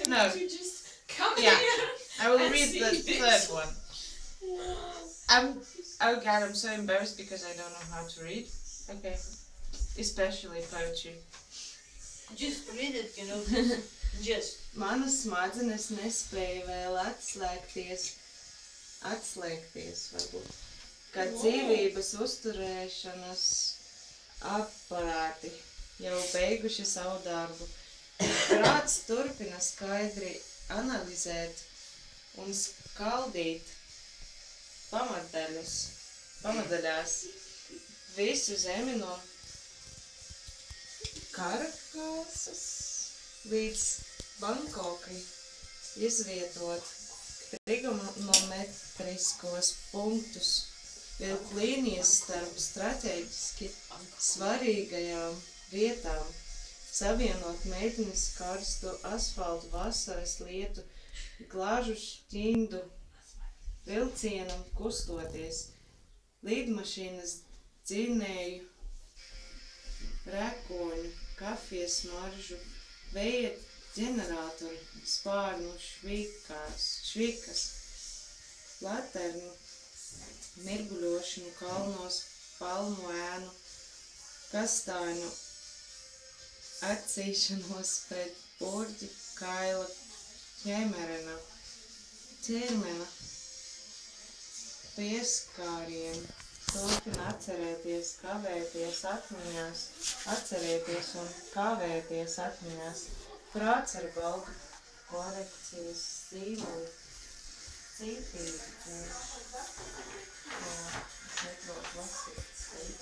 No. You just come Yeah. here. I will and read see the this. third one. Oh god, I'm so embarrassed because I don't know how to read. Okay. Especially poetry. Just read it, you know. Just. Manas smadzenes nespēja vēl atslēgties varbūt, kā dzīvības uzturēšanas aparāti jau beiguši savu darbu. Prāts turpina skaidri analizēt un skaldīt pamatdaļās visu zemi no Karakasas līdz Bankokai izvietot trigonometriskos punktus, vilkt līnijas starp strateģiski svarīgajām vietām, savienot meitenes karstu asfaltu vasaras lietu, glāžu šķindu vilcienam kustoties, lidmašīnas dzinēju, rēkoņu, kafijas maržu, vēja ģeneratoru, spārnu švikas, laternu, mirguļošanu kalnos, palmu ēnu, kastāņu atcīšanos pret burģi kaila ķermena pieskārienu. Turpina atcerēties un kavēties atmiņās. Prāts ar baldu korekcijas zīmoli. Cītīgi. Es neprotu lasīt.